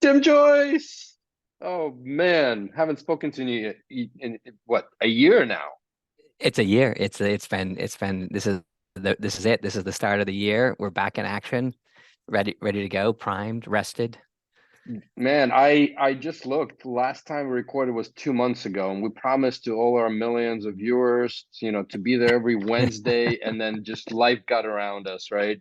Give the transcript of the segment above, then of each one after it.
Jim Joyce. Oh man, haven't spoken to you in what, a year now? It's a year. It's been this is it. This is the start of the year. We're back in action, ready to go, primed, rested. Man, I just looked. Last time we recorded was 2 months ago, and we promised to all our millions of viewers, to be there every Wednesday, and then just life got around us, right?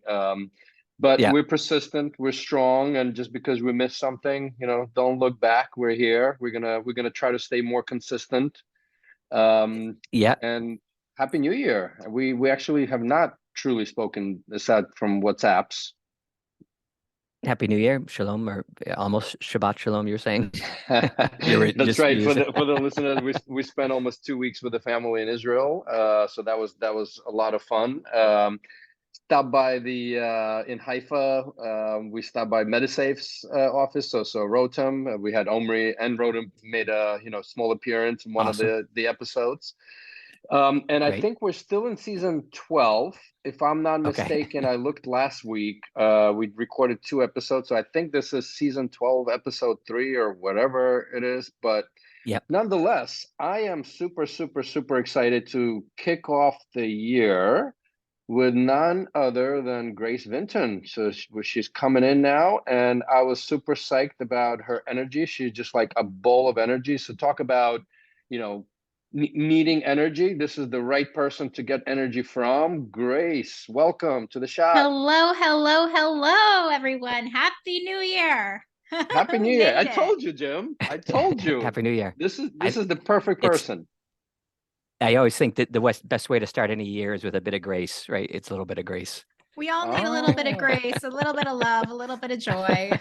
But Yeah, we're persistent, we're strong, and just because we missed something, don't look back. We're here. We're gonna try to stay more consistent. Um, yeah. and Happy New Year. We actually have not truly spoken aside from WhatsApps. Happy New Year, Shalom, or almost Shabbat Shalom. You're saying That's just right. you For said the listeners, we spent almost 2 weeks with the family in Israel. So that was a lot of fun. Stopped by the in Haifa. We stopped by Medisafe's office. So Rotem. We had Omri and Rotem made a small appearance in one of awesome, the episodes. And I great. think we're still in season 12, if I'm not Okay, mistaken. I looked last week. We recorded 2 episodes, so I think this is season 12, episode 3, or whatever it is. But yep. nonetheless, I am super, super, super excited to kick off the year with none other than Grace Vinton. So she's coming in now, and I was super psyched about her energy. She's just like a ball of energy. So talk about, you know, needing energy. This is the right person to get energy from. Grace, welcome to the shop. Hello, hello, hello, everyone. Happy New Year. Happy New We Year. I made it. told you, Jim. I told you. Happy New Year. This is I this is the perfect it's person. I always think that the best way to start any year is with a bit of grace, right? It's a little bit of grace. We all need a little bit of Oh. grace, a little bit of love, a little bit of joy.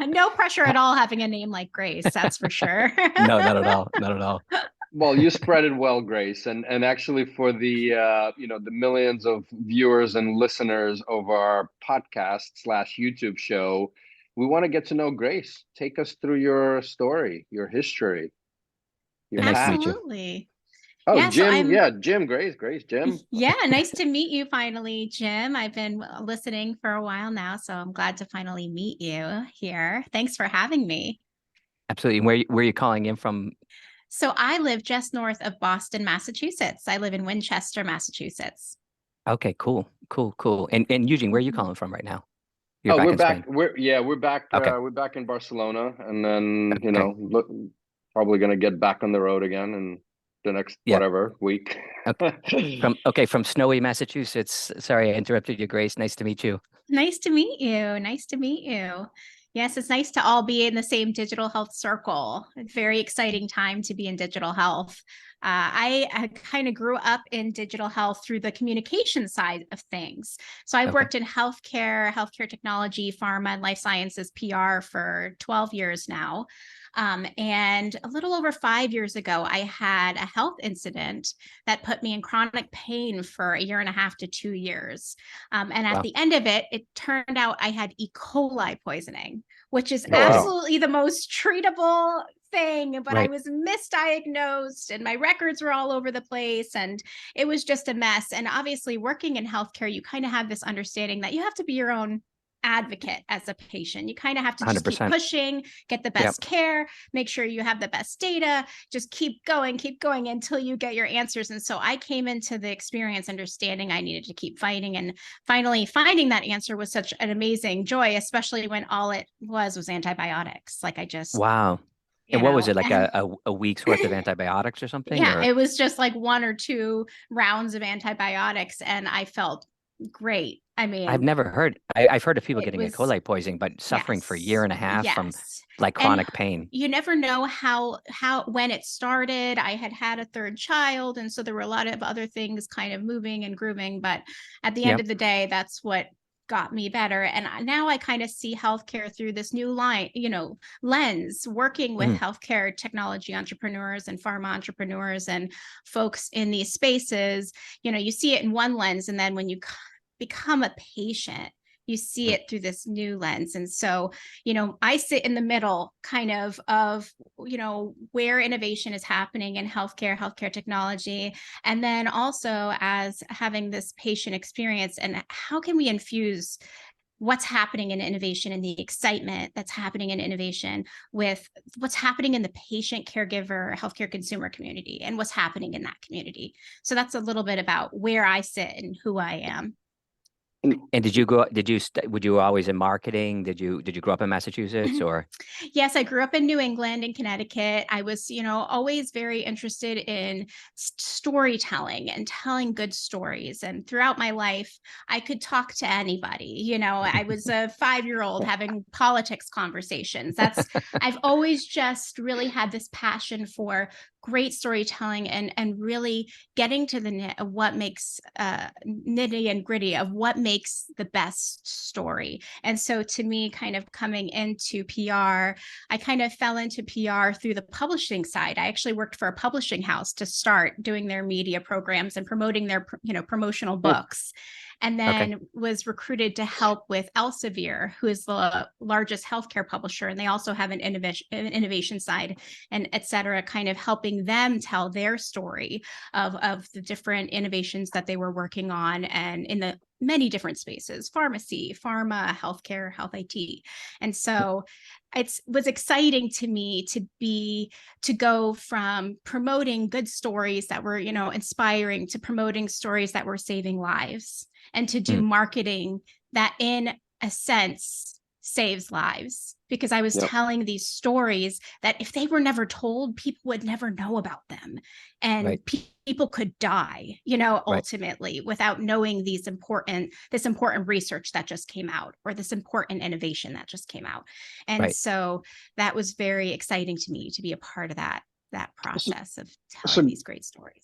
No pressure at all having a name like Grace, that's for sure. No, not at all. Not at all. Well, you spread it well, Grace, and actually for the the millions of viewers and listeners of our podcast slash YouTube show, we want to get to know Grace. Take us through your story, your history, your Nice to path. meet you. Absolutely. Oh, Yeah, so Jim, I'm yeah, Jim, Grace, Jim. yeah, nice to meet you finally, Jim. I've been listening for a while now, so I'm glad to finally meet you here. Thanks for having me. Absolutely. Where are you calling in from? So I live just north of Boston, Massachusetts. I live in Winchester, Massachusetts. Okay, cool, cool, cool. And Eugene, where are you Mhm. calling from right now? You're Oh, back we're in back. Spain. We're back. Okay, We're back in Barcelona, and then okay. look, probably gonna get back on the road again in the next Yeah. whatever week. From snowy Massachusetts. Sorry, I interrupted you, Grace. Nice to meet you. Nice to meet you. Nice to meet you. Yes, it's nice to all be in the same digital health circle. It's a very exciting time to be in digital health. I kind of grew up in digital health through the communication side of things. So I've Okay. worked in healthcare technology, pharma, and life sciences PR for 12 years now. And a little over 5 years ago, I had a health incident that put me in chronic pain for a year and a half to 2 years. And at Wow. the end of it, it turned out I had E. coli poisoning, which is No Oh kidding. wow. absolutely the most treatable thing, but I Right. was misdiagnosed and my records were all over the place and it was just a mess. And obviously, working in healthcare, you kind of have this understanding that you have to be your own advocate as a patient. You kind of have to just keep 100%. pushing, get the Yep. best care, make sure you have the best data, just keep going until you get your answers. And so I came into the experience understanding I needed to keep fighting, and finally finding that answer was such an amazing joy, especially when all it was antibiotics. Like I just, Wow. And what was it, like and a week's worth of antibiotics or something? yeah, Or it was just like 1 or 2 rounds of antibiotics and I felt great. I I've mean, never heard. I've heard of people it getting E. was coli poisoning, but suffering for a year yes, and a half from yes. like And chronic pain. you never know how when it started. I had a third child, and so there were a lot of other things kind of moving and grooving. But at the end Yep. of the day, that's what got me better. And now I kind of see healthcare through this new lens, working with Mm. healthcare technology entrepreneurs and pharma entrepreneurs and folks in these spaces. You see it in one lens, and then when you become a patient, you see Mm. it through this new lens. And so, I sit in the middle kind of where innovation is happening in healthcare technology, and then also as having this patient experience and how can we infuse what's happening in innovation and the excitement that's happening in innovation with what's happening in the patient, caregiver, healthcare consumer community and what's happening in that community. So that's a little bit about where I sit and who I am. And were you always in marketing? Did you grow up in Massachusetts or? Yes, I grew up in New England in Connecticut. I was, always very interested in storytelling and telling good stories. And throughout my life, I could talk to anybody. I was a 5-year-old having politics conversations. I've always just really had this passion for great storytelling and really getting to the nit of what makes nitty and gritty of what makes the best story. And so to me, kind of coming into PR, I kind of fell into PR through the publishing side. I actually worked for a publishing house to start doing their media programs and promoting their, promotional books. And then was recruited to help with Elsevier, who is the largest healthcare publisher. And they also have an innovation side and et cetera, kind of helping them tell their story of the different innovations that they were working on and in the many different spaces, pharmacy, pharma, healthcare, health IT. And so it was exciting to me to go from promoting good stories that were, inspiring to promoting stories that were saving lives and to do marketing that in a sense saves lives, because I was telling these stories that if they were never told, people would never know about them. And people could die, ultimately without knowing this important research that just came out or this important innovation that just came out. And so that was very exciting to me to be a part of that process of telling these great stories.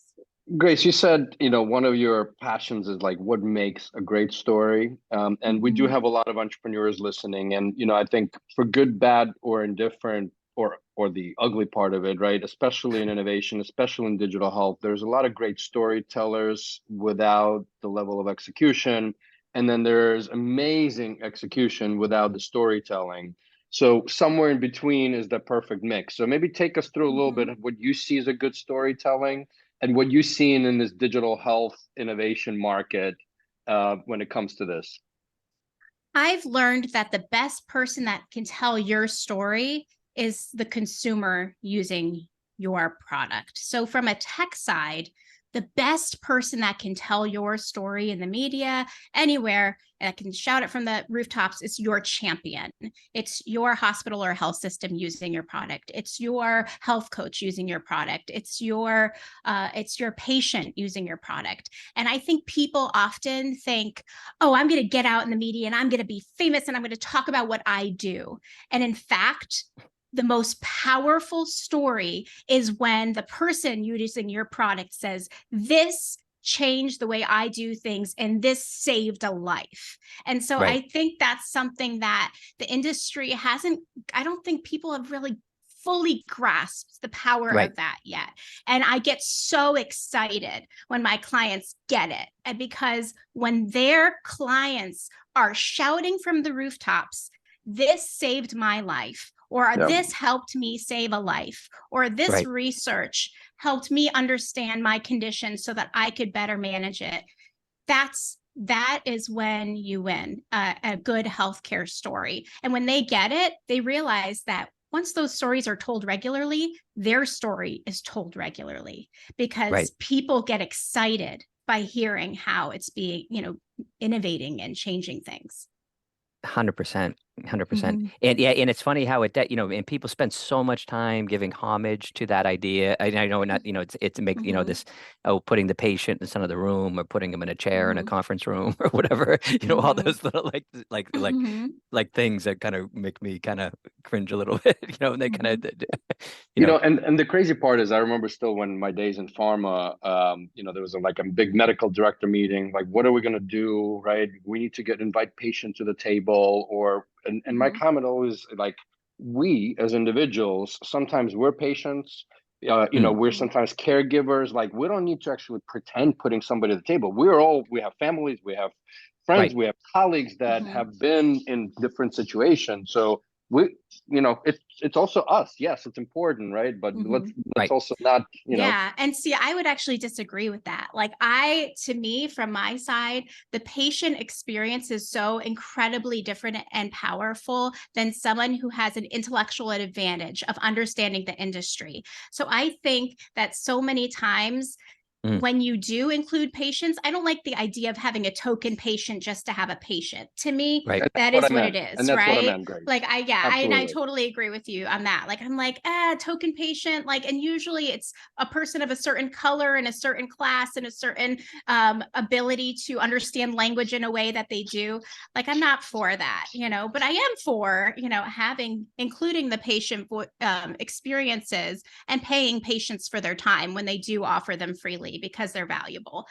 Grace, you said, one of your passions is like what makes a great story. And we do have a lot of entrepreneurs listening. And, I think for good, bad, or indifferent, or the ugly part of it, right? Especially in innovation, especially in digital health, there's a lot of great storytellers without the level of execution. And then there's amazing execution without the storytelling. So somewhere in between is the perfect mix. So maybe take us through a little bit of what you see as a good storytelling and what you've seen in this digital health innovation market when it comes to this. I've learned that the best person that can tell your story is the consumer using your product. So from a tech side, the best person that can tell your story in the media, anywhere, that can shout it from the rooftops is your champion. It's your hospital or health system using your product. It's your health coach using your product. It's your patient using your product. And I think people often think, oh, I'm going to get out in the media and I'm going to be famous and I'm going to talk about what I do. And in fact, the most powerful story is when the person using your product says, this changed the way I do things and this saved a life. And so I think that's something that the industry I don't think people have really fully grasped the power of that yet. And I get so excited when my clients get it. And because when their clients are shouting from the rooftops, this saved my life, or this helped me save a life, or this research helped me understand my condition so that I could better manage it. That is when you win a good healthcare story. And when they get it, they realize that once those stories are told regularly, their story is told regularly, because people get excited by hearing how it's being, innovating and changing things. 100%. 100%. And it's funny how and people spend so much time giving homage to that idea. I know not, it's to make, this, putting the patient in the center of the room or putting them in a chair in a conference room or whatever, all those little like things that kind of make me kind of cringe a little bit, and they kind of, and the crazy part is I remember still when my days in pharma, there was a big medical director meeting, like, what are we going to do? Right. We need to invite patients to the table and my comment always we as individuals, sometimes we're patients, we're sometimes caregivers. Like, we don't need to actually pretend putting somebody at the table. We have families, we have friends, we have colleagues that have been in different situations. So it's also us. Yes, it's important, right? But let's Right. also not, Yeah. And see, I would actually disagree with that. Like to me, from my side, the patient experience is so incredibly different and powerful than someone who has an intellectual advantage of understanding the industry. So I think that so many times when you do include patients, I don't like the idea of having a token patient just to have a patient. To me, Right. that is what it And is, that's what I right? meant, Grace. Like and I Absolutely. totally agree with you on that. Like I'm like, token patient, like, and usually it's a person of a certain color and a certain class and a certain ability to understand language in a way that they do. Like I'm not for that, but I am for, including the patient experiences and paying patients for their time when they do offer them freely because they're valuable.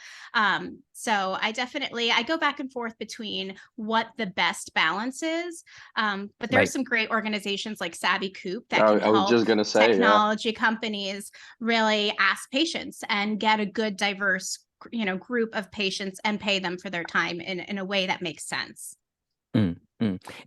So I go back and forth between what the best balance is. But there's some great organizations like Savvy Coop that can I was help just gonna say, technology companies really ask patients and get a good, diverse, group of patients and pay them for their time in a way that makes sense.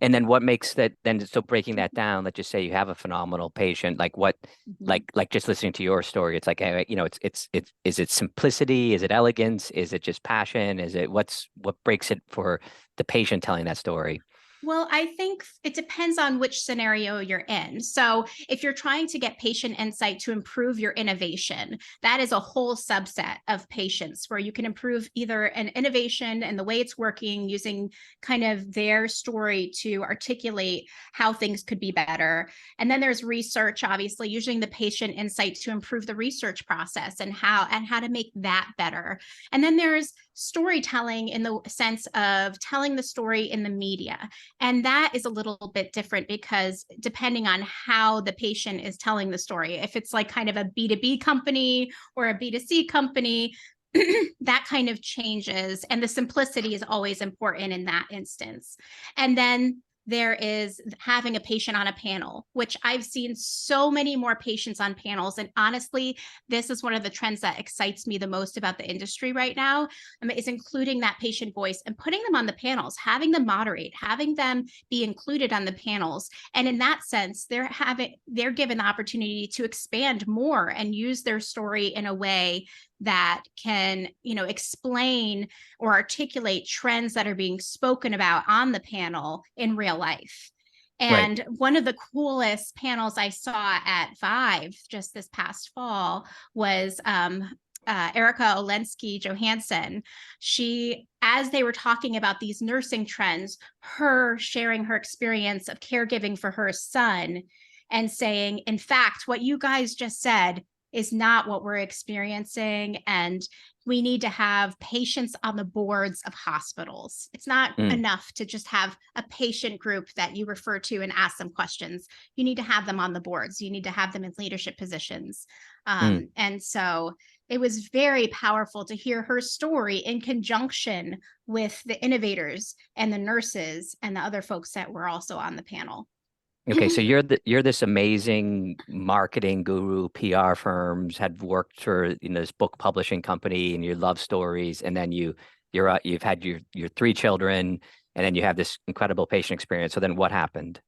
And then what makes that then, so breaking that down, let's just say you have a phenomenal patient, like what, like just listening to your story, it's like, it's is it simplicity? Is it elegance? Is it just passion? Is it what breaks it for the patient telling that story? Well, I think it depends on which scenario you're in. So if you're trying to get patient insight to improve your innovation, that is a whole subset of patients where you can improve either an innovation and the way it's working using kind of their story to articulate how things could be better. And then there's research, obviously, using the patient insight to improve the research process and how to make that better. And then there's storytelling in the sense of telling the story in the media. And that is a little bit different because depending on how the patient is telling the story, if it's like kind of a B2B company or a B2C company, that kind of changes. And the simplicity is always important in that instance. And then there is having a patient on a panel, which I've seen so many more patients on panels. And honestly, this is one of the trends that excites me the most about the industry right now, is including that patient voice and putting them on the panels, having them moderate, having them be included on the panels. And in that sense, they're given the opportunity to expand more and use their story in a way that can, explain or articulate trends that are being spoken about on the panel in real life. And one of the coolest panels I saw at ViVE just this past fall was Erica Olenski Johansson. As they were talking about these nursing trends, her sharing her experience of caregiving for her son and saying, in fact, what you guys just said is not what we're experiencing. And we need to have patients on the boards of hospitals. It's not enough to just have a patient group that you refer to and ask them questions. You need to have them on the boards. You need to have them in leadership positions. And so it was very powerful to hear her story in conjunction with the innovators and the nurses and the other folks that were also on the panel. Okay, so you're this amazing marketing guru, PR firms, had worked for this book publishing company, and you love stories, and then you've had your 3 children, and then you have this incredible patient experience. So then what happened?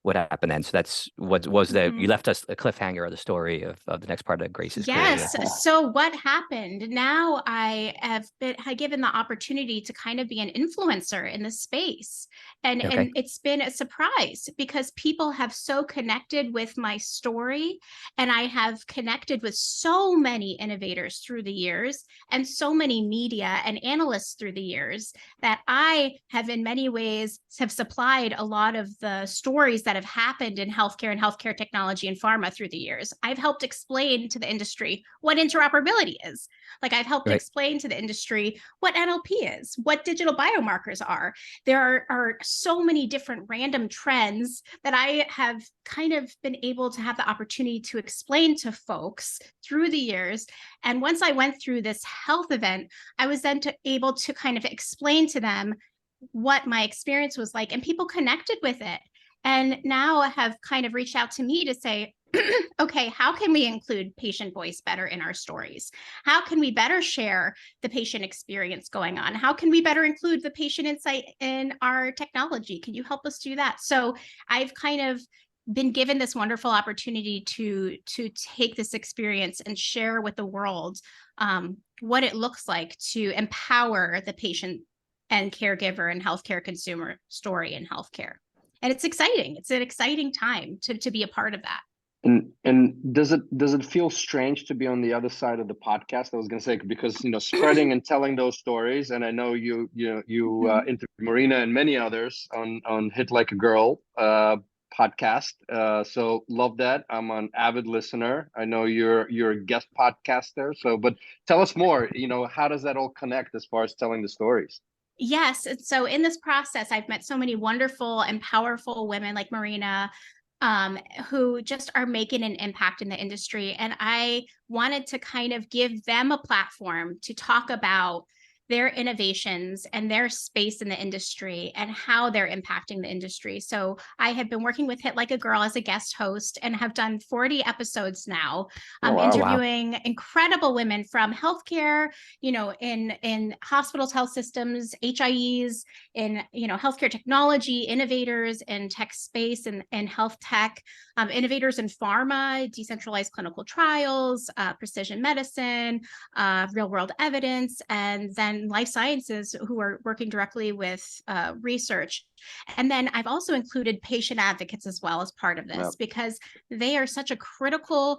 What happened then? So that's what was you left us a cliffhanger of the story of the next part of Grace's career. Yes. So what happened? Now I have been given the opportunity to kind of be an influencer in the space. And it's been a surprise because people have so connected with my story, and I have connected with so many innovators through the years and so many media and analysts through the years that I have in many ways have supplied a lot of the stories that have happened in healthcare and healthcare technology and pharma through the years. I've helped explain to the industry what interoperability is. Like I've helped explain to the industry what NLP is, what digital biomarkers are. There are so many different random trends that I have kind of been able to have the opportunity to explain to folks through the years. And once I went through this health event, I was then able to kind of explain to them what my experience was like, and people connected with it. And now have kind of reached out to me to say, okay, how can we include patient voice better in our stories? How can we better share the patient experience going on? How can we better include the patient insight in our technology? Can you help us do that? So I've kind of been given this wonderful opportunity to take this experience and share with the world what it looks like to empower the patient and caregiver and healthcare consumer story in healthcare. And it's exciting. It's an exciting time to be a part of that. And does it feel strange to be on the other side of the podcast? I was going to say, because spreading and telling those stories, and I know you interviewed Marina and many others on HIIT Like a Girl podcast. So love that. I'm an avid listener. I know you're a guest podcaster. So, but tell us more. How does that all connect as far as telling the stories? Yes. And so in this process, I've met so many wonderful and powerful women like Marina, who just are making an impact in the industry. And I wanted to kind of give them a platform to talk about their innovations and their space in the industry and how they're impacting the industry. So I have been working with HIIT Like a Girl as a guest host and have done 40 episodes now, interviewing incredible women from healthcare, in hospitals, health systems, HIEs, in, healthcare technology, innovators in tech space and health tech, innovators in pharma, decentralized clinical trials, precision medicine, real world evidence, and then life sciences who are working directly with research. And then I've also included patient advocates as well as part of this, because they are such a critical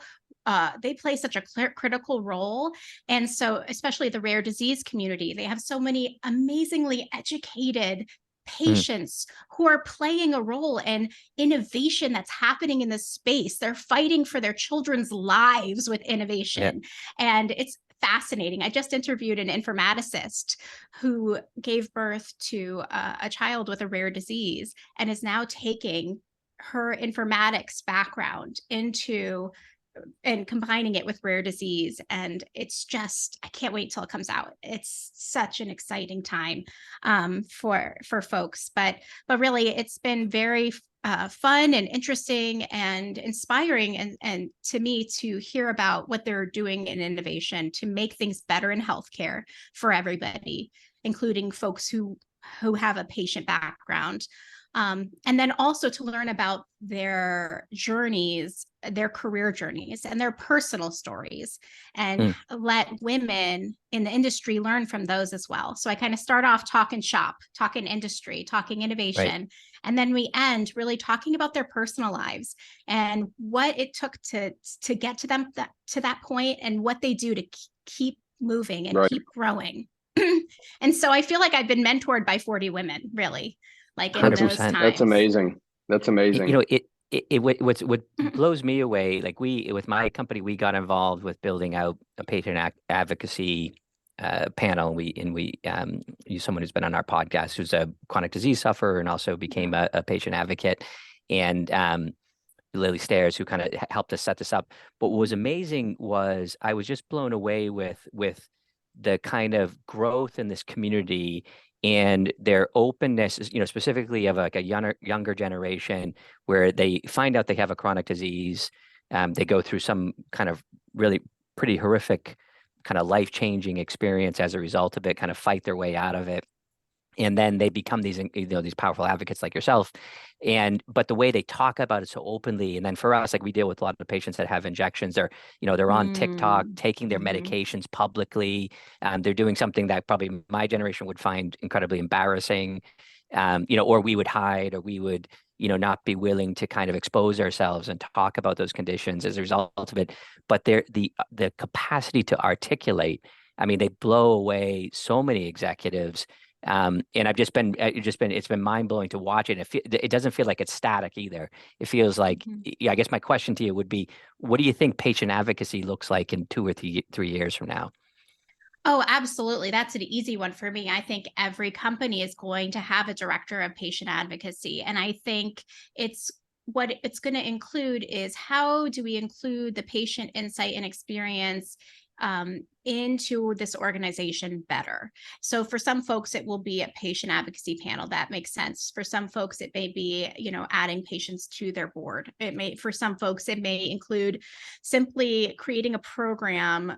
they play such a critical role. And so, especially the rare disease community, they have so many amazingly educated patients who are playing a role in innovation that's happening in this space. They're fighting for their children's lives with innovation. And it's fascinating. I just interviewed an informaticist who gave birth to a child with a rare disease and is now taking her informatics background into and combining it with rare disease. And it's just, I can't wait till it comes out. It's such an exciting time for folks, but really it's been very fun and interesting and inspiring and to me to hear about what they're doing in innovation to make things better in healthcare for everybody, including folks who have a patient background. And then also to learn about their journeys, their career journeys, and their personal stories, and let women in the industry learn from those as well. So I kind of start off talking shop, talking industry, talking innovation, and then we end really talking about their personal lives and what it took to get to them to that point, and what they do to keep moving and keep growing. And so I feel like I've been mentored by 40 women, really. Like in 100%. Those times. That's amazing. That's amazing. What blows me away, like with my company, we got involved with building out a patient advocacy panel. We use someone who's been on our podcast, who's a chronic disease sufferer and also became a patient advocate, and Lilly Stairs, who kind of helped us set this up. But what was amazing was I was just blown away with the kind of growth in this community and their openness, specifically of like a younger generation, where they find out they have a chronic disease. They go through some kind of really pretty horrific kind of life-changing experience as a result of it, kind of fight their way out of it. And then they become these powerful advocates like yourself. But the way they talk about it so openly, and then for us, like we deal with a lot of patients that have injections. They're on TikTok taking their medications publicly. They're doing something that probably my generation would find incredibly embarrassing, or we would hide, or we would, not be willing to kind of expose ourselves and talk about those conditions as a result of it. But the capacity to articulate, I mean, they blow away so many executives. And it's been mind blowing to watch it. It doesn't feel like it's static either. It feels like, I guess my question to you would be, what do you think patient advocacy looks like in 2 or 3 years from now? Oh, absolutely. That's an easy one for me. I think every company is going to have a director of patient advocacy. And I think what it's going to include is how do we include the patient insight and experience into this organization better. So for some folks, it will be a patient advocacy panel. That makes sense. For some folks, it may be, adding patients to their board. For some folks, it may include simply creating a program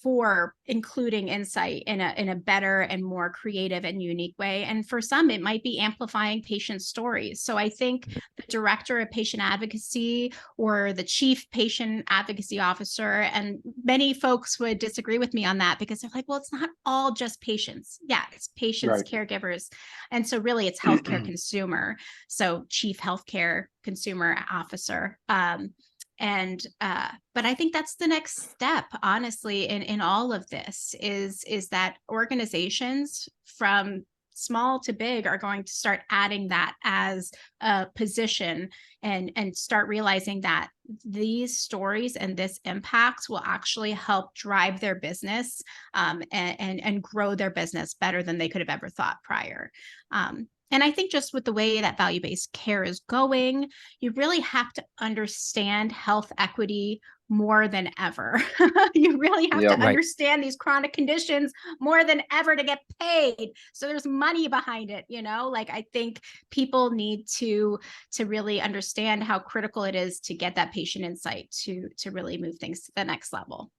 for including insight in a better and more creative and unique way. And for some, it might be amplifying patient stories. So I think the director of patient advocacy or the chief patient advocacy officer, and many folks would disagree with me on that because they're like, well, it's not all just patients. Yeah, it's patients, caregivers. And so really it's healthcare consumer. So chief healthcare consumer officer. But I think that's the next step, honestly, in all of this is that organizations from small to big are going to start adding that as a position and start realizing that these stories and this impacts will actually help drive their business and grow their business better than they could have ever thought prior. And I think just with the way that value-based care is going, you really have to understand health equity more than ever. You really have to understand these chronic conditions more than ever to get paid. So there's money behind it, like I think people need to really understand how critical it is to get that patient insight to really move things to the next level.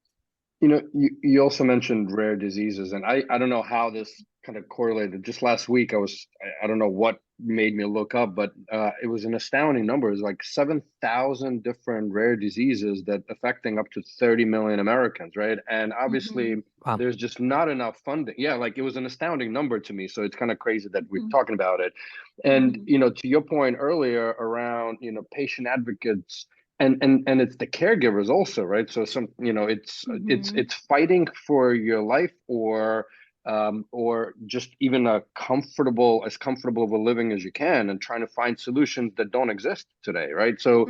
You also mentioned rare diseases, and I don't know how this kind of correlated. Just last week, I don't know what made me look up, but it was an astounding number. It was like 7,000 different rare diseases that affecting up to 30 million Americans, right? And obviously, there's just not enough funding. Yeah, like it was an astounding number to me. So it's kind of crazy that we're talking about it. And to your point earlier around patient advocates. And it's the caregivers also, right? So it's fighting for your life or just even as comfortable of a living as you can, and trying to find solutions that don't exist today, right? So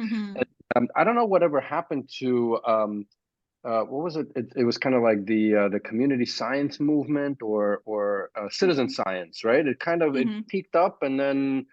I don't know whatever happened to what was it? It was kind of like the community science movement or citizen science, right? It kind of it peaked up and then.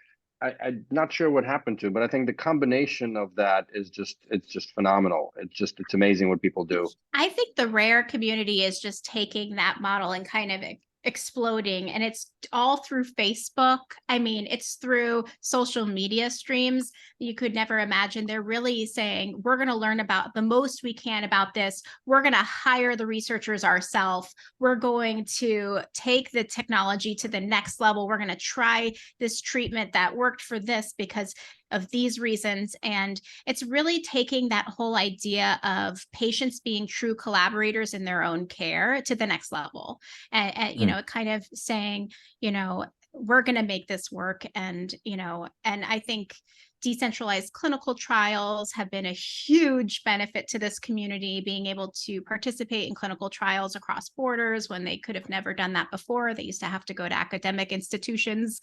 I'm not sure what happened to, but I think the combination of that is it's just phenomenal. It's amazing what people do. I think the rare community is just taking that model and kind of exploding, and it's all through Facebook. I mean, it's through social media streams. You could never imagine. They're really saying, we're going to learn about the most we can about this. We're going to hire the researchers ourselves. We're going to take the technology to the next level. We're going to try this treatment that worked for this because of these reasons. And it's really taking that whole idea of patients being true collaborators in their own care to the next level. And kind of saying, we're going to make this work. And I think decentralized clinical trials have been a huge benefit to this community, being able to participate in clinical trials across borders when they could have never done that before. They used to have to go to academic institutions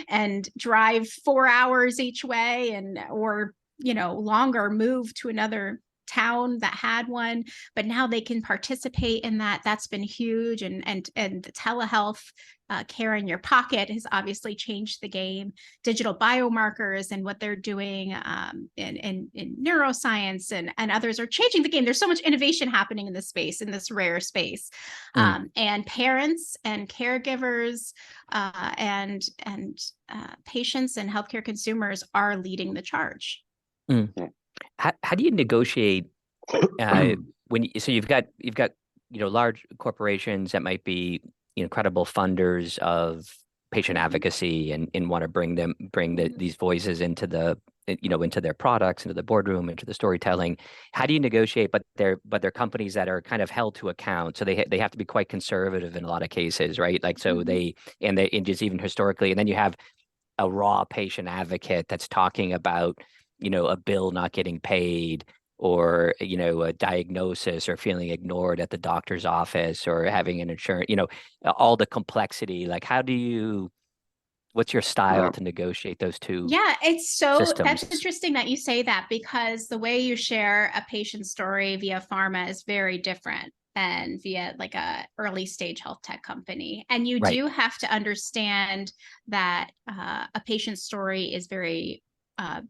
and drive 4 hours each way or longer, move to another town that had one, but now they can participate in that. That's been huge. And the telehealth care in your pocket has obviously changed the game. Digital biomarkers and what they're doing in neuroscience and others are changing the game. There's so much innovation happening in this space, in this rare space. And parents and caregivers and patients and healthcare consumers are leading the charge. How do you negotiate so you've got large corporations that might be credible funders of patient advocacy and want to bring these voices into into their products, into the boardroom, into the storytelling. How do you negotiate? But they're companies that are kind of held to account, so they have to be quite conservative in a lot of cases, right? Like so they just even historically, and then you have a raw patient advocate that's talking about a bill not getting paid, or a diagnosis, or feeling ignored at the doctor's office, or having an insurance, all the complexity. Like, what's your style to negotiate those two? Yeah, it's systems? That's interesting that you say that, because the way you share a patient story via pharma is very different than via like a early stage health tech company. And you do have to understand that a patient story is very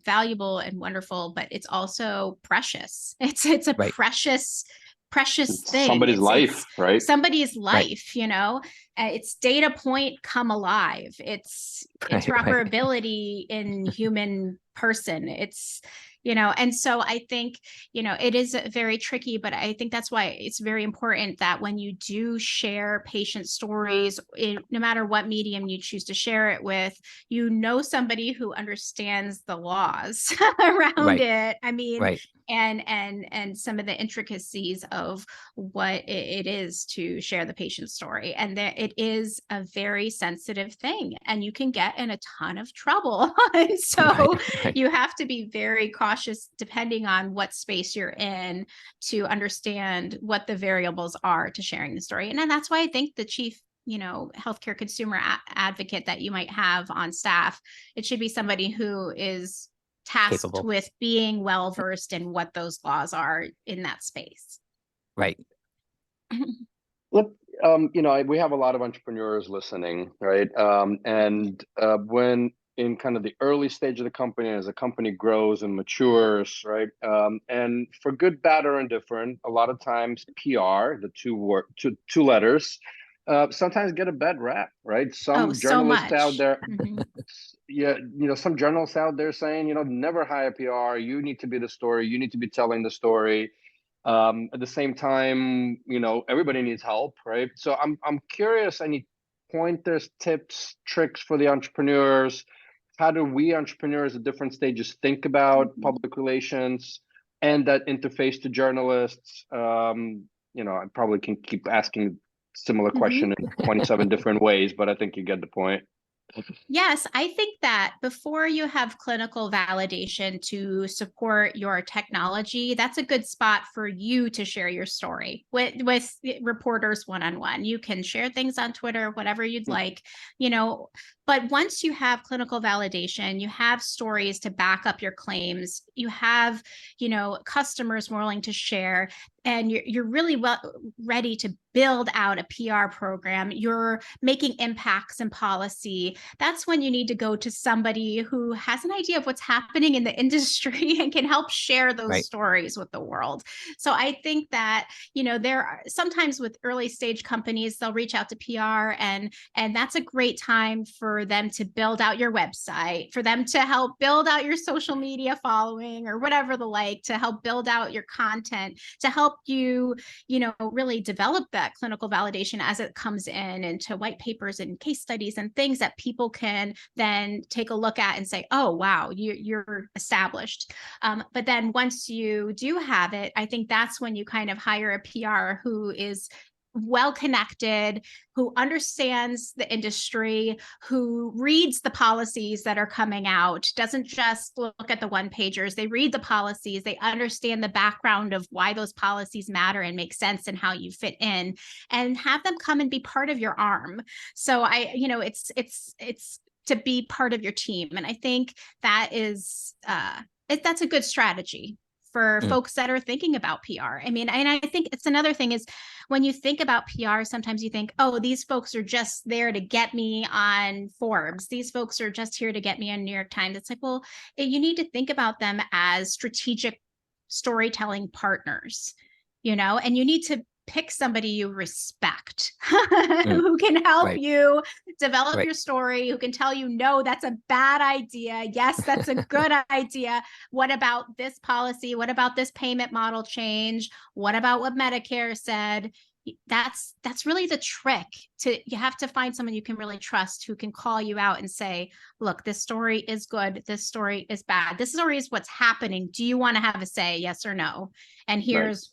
valuable and wonderful, but it's also precious. It's a precious precious It's thing. somebody's life, right? Somebody's Right. life, it's data point come alive. It's Right, interoperability in human person. It's, and so I think, it is very tricky, but I think that's why it's very important that when you do share patient stories, no matter what medium you choose to share it with, somebody who understands the laws around Right. it. I mean, right. and some of the intricacies of what it is to share the patient story, and that it is a very sensitive thing, and you can get in a ton of trouble. So Right. you have to be very cautious depending on what space you're in to understand what the variables are to sharing the story. And then that's why I think the chief healthcare consumer advocate that you might have on staff, it should be somebody who is tasked Capable. with being well versed in what those laws are in that space. Right. Look, we have a lot of entrepreneurs listening, right? And when in kind of the early stage of the company, as the company grows and matures, right? And for good, bad, or indifferent, a lot of times PR, the two letters, sometimes get a bad rap, right? Some So journalists out much. there, Mhm. yeah, some journalists out there saying, never hire PR. You need to be the story. You need to be telling the story. At the same time, everybody needs help, right? So I'm curious. I need pointers, tips, tricks for the entrepreneurs. How do we entrepreneurs at different stages think about public relations and that interface to journalists? I probably can keep asking similar question in 27 different ways, but I think you get the point. Yes, I think that before you have clinical validation to support your technology, that's a good spot for you to share your story with reporters one-on-one. You can share things on Twitter, whatever you'd like, but once you have clinical validation, you have stories to back up your claims, you have, customers willing to share, and you're really ready to build out a PR program, you're making impacts in policy, that's when you need to go to somebody who has an idea of what's happening in the industry and can help share those stories with the world. So I think that, there are sometimes with early stage companies, they'll reach out to PR, and that's a great time for them to build out your website, for them to help build out your social media following or whatever the like, to help build out your content, to help you, really develop that clinical validation as it comes in into white papers and case studies and things that people can then take a look at and say, oh, wow, you're established. But then once you do have it, I think that's when you kind of hire a PR who is well connected, who understands the industry, who reads the policies that are coming out, doesn't just look at the one pagers. They read the policies, they understand the background of why those policies matter and make sense and how you fit in, and have them come and be part of your arm. So it's to be part of your team. And I think that is that's a good strategy for folks that are thinking about PR. I mean, and I think it's another thing is when you think about PR, sometimes you think, oh, these folks are just there to get me on Forbes. These folks are just here to get me on New York Times. It's like, well, you need to think about them as strategic storytelling partners, and you need to pick somebody you respect who can help you develop your story, who can tell you, no, that's a bad idea. Yes, that's a good idea. What about this policy? What about this payment model change? What about what Medicare said? That's really the trick. You have to find someone you can really trust who can call you out and say, look, this story is good. This story is bad. This story is what's happening. Do you want to have a say? Yes or no? And here's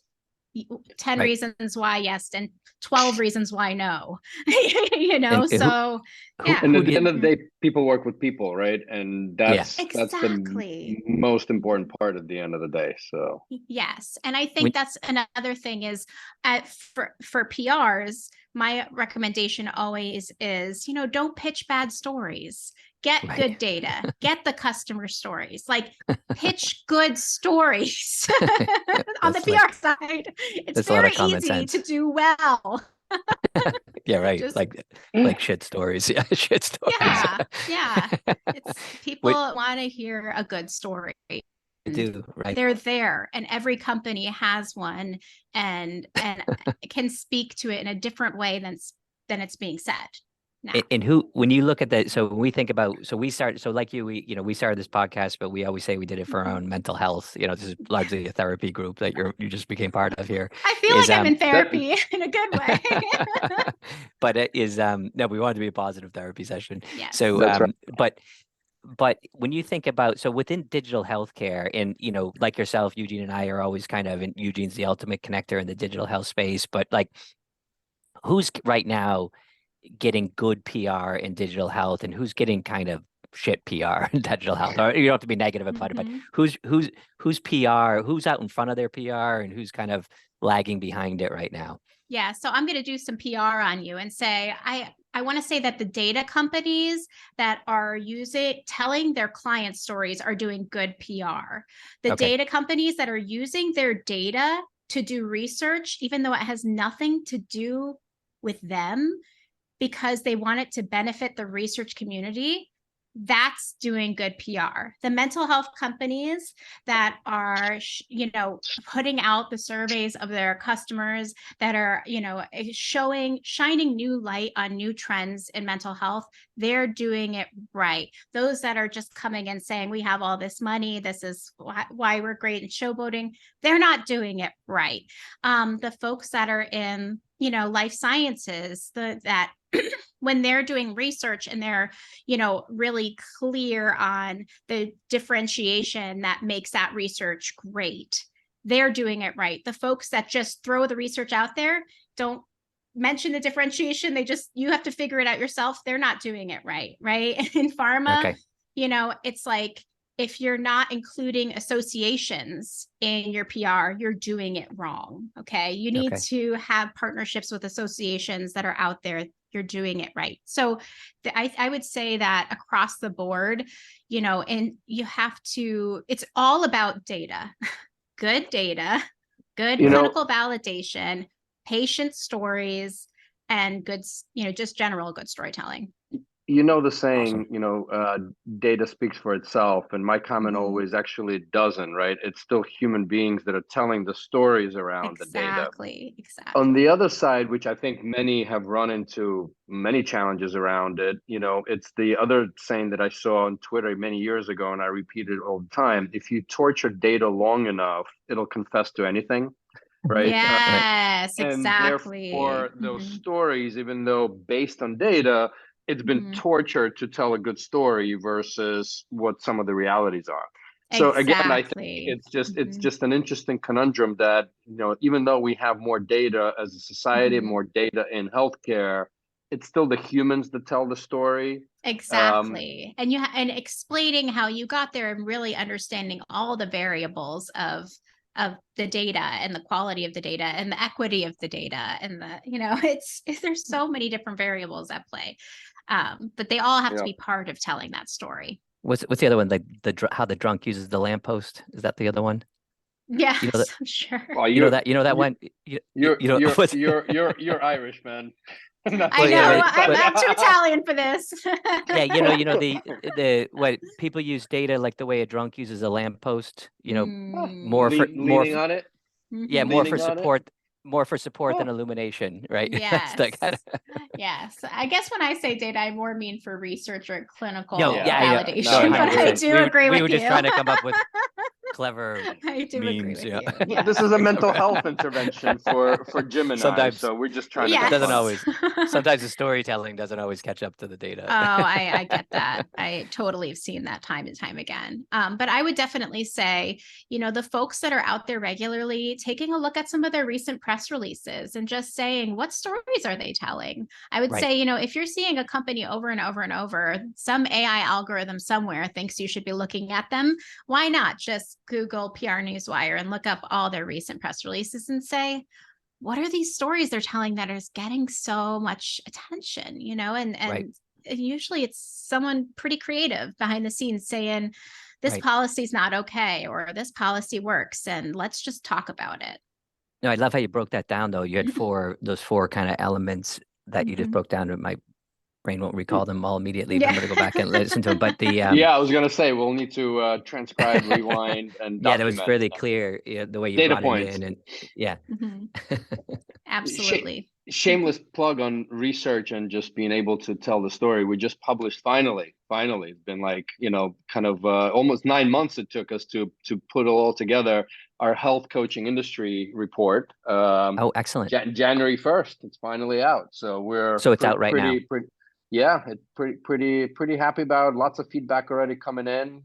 10 reasons why yes, and 12 reasons why no. So yeah. And at the end of the day, people work with people, right? And that's exactly the most important part at the end of the day. So yes, and I think that's another thing is for PRs, my recommendation always is, don't pitch bad stories. Get good data, get the customer stories, like pitch good stories. On the PR side, it's very easy to do well. Yeah, right. Like shit stories. Yeah, shit stories. Yeah. It's people want to hear a good story. do, right? They're there, and every company has one, and can speak to it in a different way than it's being said now. And who, when you look at that, so when we think about, so we started, so like you, we started this podcast, but we always say we did it for our own mental health. This is largely a therapy group that you just became part of here. I feel like I'm in therapy in a good way. But it is, no, we wanted to be a positive therapy session. Yes. So, That's right. but when you think about, so within digital healthcare, and, like yourself, Eugene and I are always kind of, and Eugene's the ultimate connector in the digital health space, but like, who's right now getting good PR in digital health, and who's getting kind of shit PR in digital health? Or you don't have to be negative about it, but who's PR, who's out in front of their PR, and who's kind of lagging behind it right now? Yeah, so I'm going to do some PR on you and say I want to say that the data companies that are telling their client stories are doing good PR. The data companies that are using their data to do research, even though it has nothing to do with them, because they want it to benefit the research community, that's doing good PR. The mental health companies that are, putting out the surveys of their customers, that are, shining new light on new trends in mental health, they're doing it right. Those that are just coming and saying, we have all this money, this is why we're great at showboating, they're not doing it right. The folks that are in, life sciences, that when they're doing research and they're, really clear on the differentiation that makes that research great, they're doing it right. The folks that just throw the research out there, don't mention the differentiation, you have to figure it out yourself, they're not doing it right. In pharma, it's like, if you're not including associations in your PR, you're doing it wrong. Okay. You need to have partnerships with associations that are out there. You're doing it right. So I would say that across the board, and you have to, it's all about data, good clinical validation, patient stories, and good, just general good storytelling. The saying, data speaks for itself. And my comment always actually doesn't, right? It's still human beings that are telling the stories around the data. Exactly. On the other side, which I think many have run into many challenges around it, it's the other saying that I saw on Twitter many years ago, and I repeat it all the time. If you torture data long enough, it'll confess to anything. Right. Yes, exactly. And therefore, those stories, even though based on data, it's been tortured to tell a good story versus what some of the realities are. So again, I think it's just an interesting conundrum that, even though we have more data as a society, more data in healthcare, it's still the humans that tell the story. Exactly. And explaining how you got there, and really understanding all the variables of the data, and the quality of the data, and the equity of the data, and there's so many different variables at play. But they all have to be part of telling that story. What's the other one? Like how the drunk uses the lamppost? Is that the other one? Yeah, sure. Well, that one. You're Irish, man. I know. I'm too Italian for this. the what people use data like the way a drunk uses a lamppost. More for leaning on it. Yeah, more for support than illumination, right? Yes. Yes. I guess when I say data, I more mean for research or clinical validation. No, but I do agree with you. We were just trying to come up with clever I do memes. Agree with you. Yeah. This is a mental health intervention for Jim and I. So we're just trying to. It doesn't always. Sometimes the storytelling doesn't always catch up to the data. Oh, I get that. I totally have seen that time and time again. But I would definitely say, the folks that are out there regularly taking a look at some of their recent press releases and just saying, what stories are they telling? I would say, if you're seeing a company over and over and over, some AI algorithm somewhere thinks you should be looking at them. Why not just Google PR Newswire and look up all their recent press releases and say, what are these stories they're telling that is getting so much attention, and usually it's someone pretty creative behind the scenes saying, this policy is not okay, or this policy works, and let's just talk about it. No, I love how you broke that down, though. You had those four kind of elements that you just broke down. It might brain won't recall them all immediately, but I'm going to go back and listen to them. But the Yeah, I was gonna say we'll need to transcribe, rewind, and yeah, that was document really clear, the way you data brought it points. in, and yeah. Mhm. Absolutely. Shameless plug on research and just being able to tell the story. We just published finally. It's been like, kind of almost 9 months it took us to put it all together. Our health coaching industry report. Oh, excellent. January 1st, it's finally out. So we're So it's out right now. Yeah, it's pretty happy about it. Lots of feedback already coming in.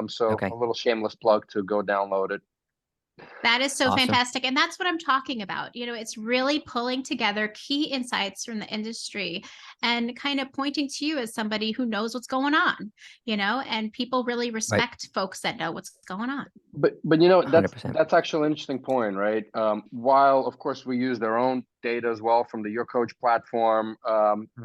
So Okay. a little shameless plug to go download it. That is so Awesome. fantastic. And that's what I'm talking about. It's really pulling together key insights from the industry and kind of pointing to you as somebody who knows what's going on, and people really respect folks that know what's going on. But that's 100%. actually an interesting point, right? While of course we use their own data as well from the Your Coach platform,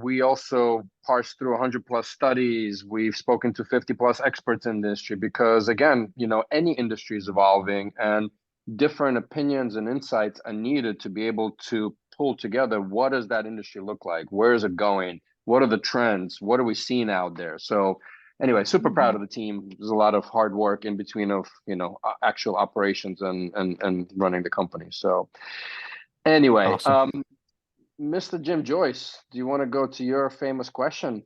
we also parse through 100+ studies. We've spoken to 50+ experts in the industry because again, any industry is evolving and different opinions and insights are needed to be able to pull together what does that industry look like, where is it going, what are the trends, what are we seeing out there. So anyway, super proud of the team. There's a lot of hard work in between of actual operations and running the company. So anyway, Awesome. Mr. Jim Joyce, do you want to go to your famous question?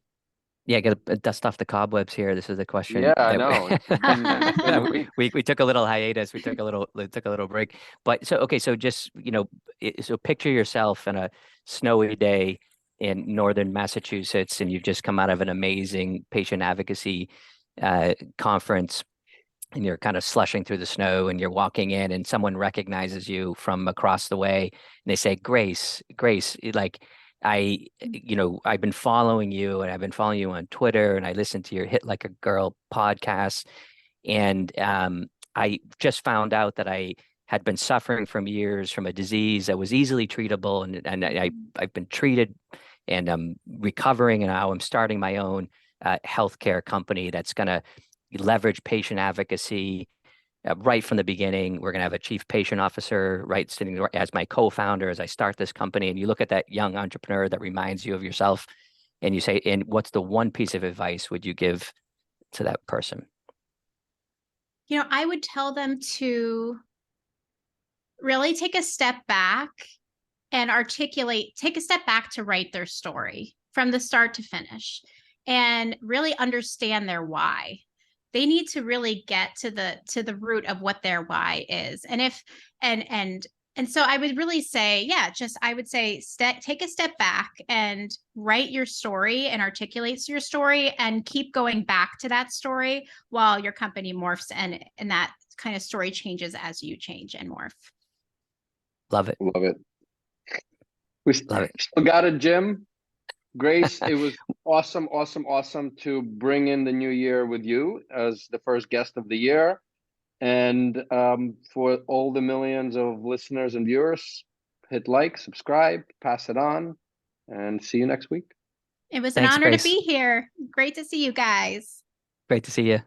Yeah, got to dust off the cobwebs here. This is the question. Yeah, I know. It's been a week. We took a little hiatus. We took a little break. But so just so picture yourself in a snowy day in northern Massachusetts, and you've just come out of an amazing patient advocacy conference, and you're kind of slushing through the snow, and you're walking in, and someone recognizes you from across the way, and they say, Grace, like. I've been following you, and I've been following you on Twitter, and I listened to your HIIT Like a Girl podcast. And I just found out that I had been suffering from years from a disease that was easily treatable. And I've been treated, and I'm recovering, and now I'm starting my own healthcare company that's going to leverage patient advocacy. Right from the beginning, we're going to have a chief patient officer, right, sitting as my co-founder as I start this company. And you look at that young entrepreneur that reminds you of yourself, and you say, and what's the one piece of advice would you give to that person? I would tell them to really take a step back and take a step back to write their story from the start to finish and really understand their why. They need to really get to the root of what their why is. And so I would really say, I would say take a step back and write your story and articulate your story and keep going back to that story while your company morphs and that kind of story changes as you change and morph. Love it. Love it. We Love it. Still got it, Jim. Grace, it was awesome to bring in the new year with you as the first guest of the year. And for all the millions of listeners and viewers, hit like, subscribe, pass it on, and see you next week. It was Thanks, an honor Grace. to be here. Great to see you guys. Great to see you.